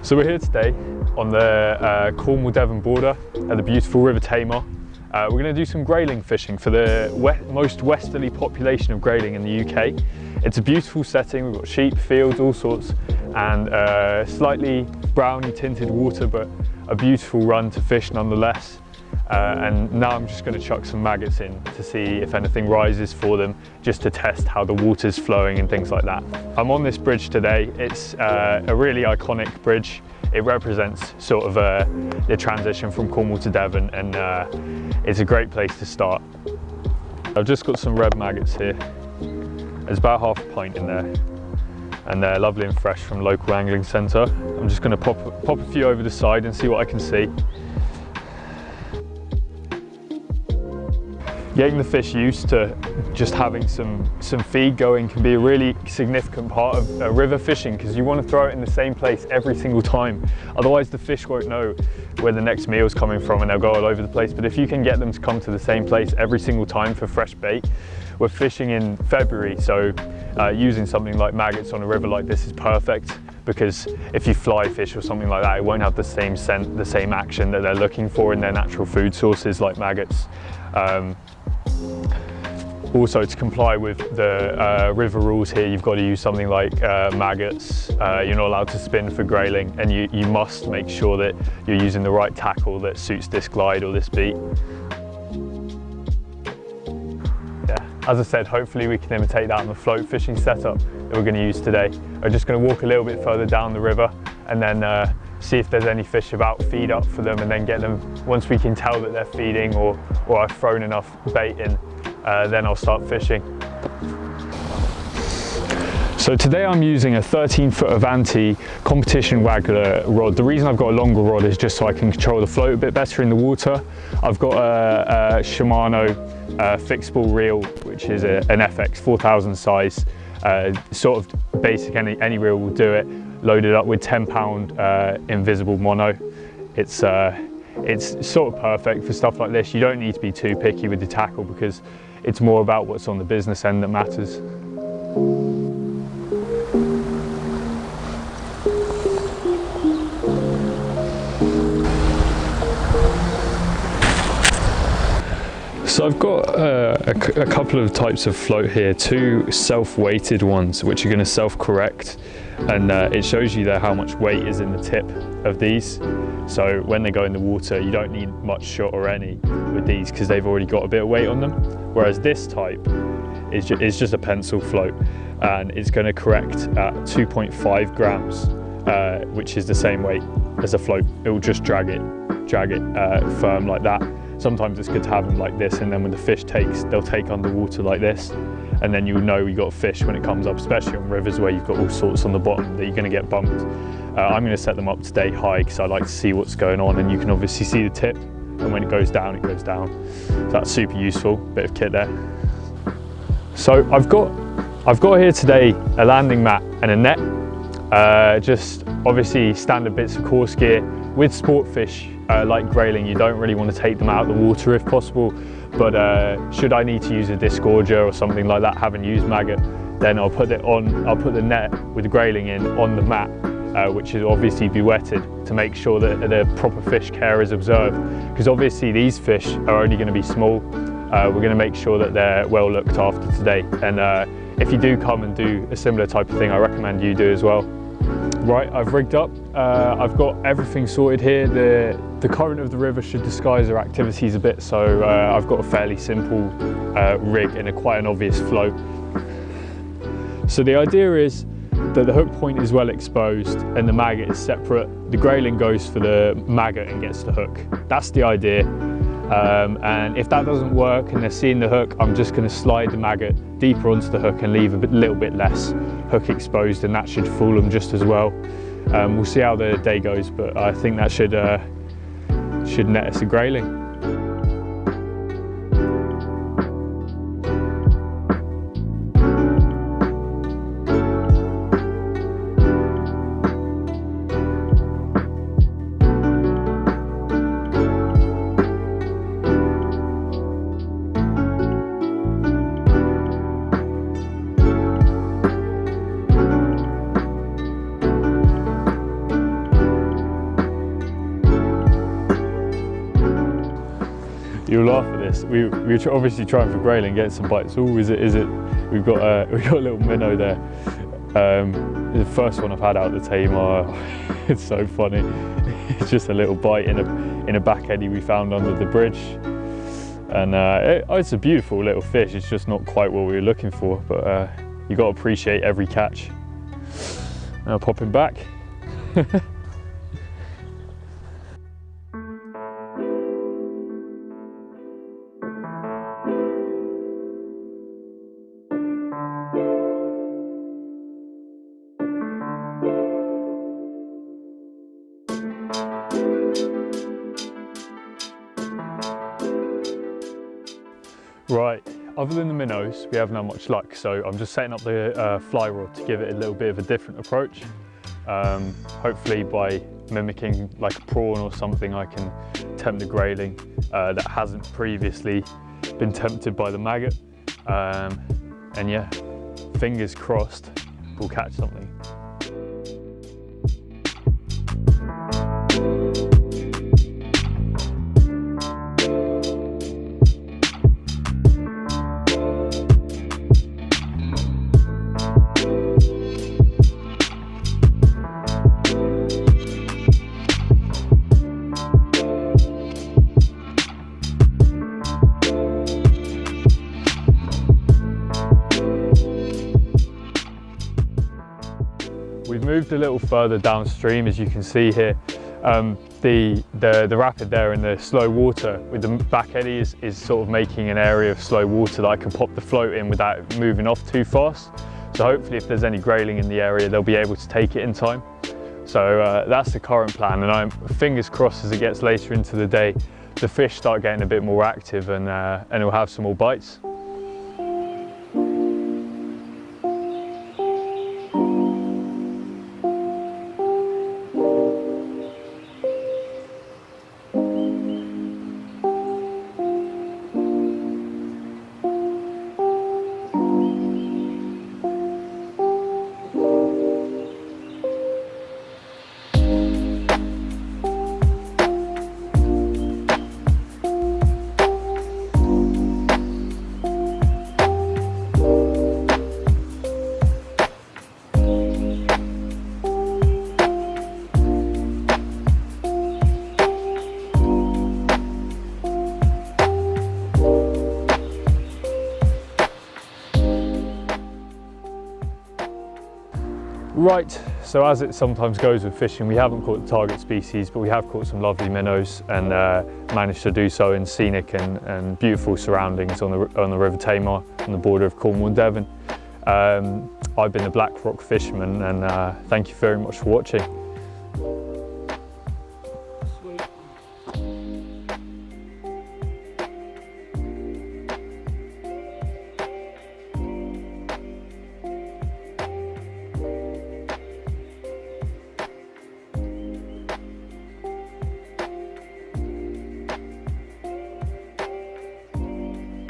So we're here today on the Cornwall Devon border at the beautiful River Tamar. We're going to do some grayling fishing for the most westerly population of grayling in the UK. It's a beautiful setting, we've got sheep, fields, all sorts, and slightly browny tinted water, but a beautiful run to fish nonetheless. And now I'm just going to chuck some maggots in to see if anything rises for them, just to test how the water's flowing and things like that. I'm on this bridge today. It's a really iconic bridge. It represents sort of the transition from Cornwall to Devon, and it's a great place to start. I've just got some red maggots here. There's about half a pint in there, and they're lovely and fresh from local angling centre. I'm just going to pop a few over the side and see what I can see. Getting the fish used to just having some feed going can be a really significant part of river fishing, because you want to throw it in the same place every single time. Otherwise the fish won't know where the next meal's coming from and they'll go all over the place. But if you can get them to come to the same place every single time for fresh bait, we're fishing in February, so using something like maggots on a river like this is perfect, because if you fly fish or something like that, it won't have the same scent, the same action that they're looking for in their natural food sources like maggots. Also, to comply with the river rules here, you've got to use something like maggots. You're not allowed to spin for grayling, and you must make sure that you're using the right tackle that suits this glide or this beat. Yeah, as I said, hopefully we can imitate that on the float fishing setup that we're going to use today. I'm just going to walk a little bit further down the river and then see if there's any fish about, feed up for them, and then get them, once we can tell that they're feeding or I've thrown enough bait in, then I'll start fishing. So today I'm using a 13-foot Avanti competition waggler rod. The reason I've got a longer rod is just so I can control the float a bit better in the water. I've got a Shimano fixable reel, which is an FX 4000 size, sort of basic, any reel will do it, loaded up with 10-pound invisible mono. It's sort of perfect for stuff like this. You don't need to be too picky with the tackle, because it's more about what's on the business end that matters. So I've got a couple of types of float here, two self-weighted ones which are going to self-correct, and it shows you there how much weight is in the tip of these. So when they go in the water, you don't need much shot or any with these, because they've already got a bit of weight on them. Whereas this type is just a pencil float, and it's going to correct at 2.5 grams, which is the same weight as a float. It will just drag it firm like that. Sometimes it's good to have them like this, and then when the fish takes, they'll take underwater like this, and then you'll know you got fish when it comes up, especially on rivers where you've got all sorts on the bottom that you're going to get bumped. I'm going to set them up today high, because I like to see what's going on, and you can obviously see the tip, and when it goes down, it goes down. So that's super useful, bit of kit there. So I've got here today a landing mat and a net, just obviously standard bits of course gear. With sport fish like grayling, you don't really want to take them out of the water if possible, but should I need to use a disgorger or something like that, having used maggot, then I'll put the net with the grayling in on the mat, which is obviously be wetted, to make sure that the proper fish care is observed, because obviously these fish are only going to be small. We're going to make sure that they're well looked after today, and if you do come and do a similar type of thing, I recommend you do as well. Right, I've rigged up, I've got everything sorted here. The current of the river should disguise our activities a bit, so I've got a fairly simple rig and quite an obvious float. So the idea is that the hook point is well exposed and the maggot is separate. The grayling goes for the maggot and gets the hook. That's the idea. And if that doesn't work and they're seeing the hook, I'm just going to slide the maggot deeper onto the hook and leave a little bit less hook exposed, and that should fool them just as well. We'll see how the day goes, but I think that should net us a grayling. You'll laugh at this. We were obviously trying for grayling, getting some bites. Oh, is it? We've got a little minnow there. The first one I've had out the Tamar. It's so funny. It's just a little bite in a back eddy we found under the bridge, and it's a beautiful little fish. It's just not quite what we were looking for, but you got to appreciate every catch. Now pop him back. Right, other than the minnows, we haven't had much luck, so I'm just setting up the fly rod to give it a little bit of a different approach. Hopefully by mimicking like a prawn or something, I can tempt the grayling that hasn't previously been tempted by the maggot. And yeah, fingers crossed, we'll catch something. We've moved a little further downstream, as you can see here. The rapid there and the slow water with the back eddy is sort of making an area of slow water that I can pop the float in without moving off too fast. So hopefully if there's any grayling in the area, they'll be able to take it in time. So that's the current plan, and I'm fingers crossed as it gets later into the day, the fish start getting a bit more active and we'll have some more bites. Right, so as it sometimes goes with fishing, we haven't caught the target species, but we have caught some lovely minnows and managed to do so in scenic and beautiful surroundings on the River Tamar on the border of Cornwall and Devon. I've been the Black Rock Fisherman, and thank you very much for watching.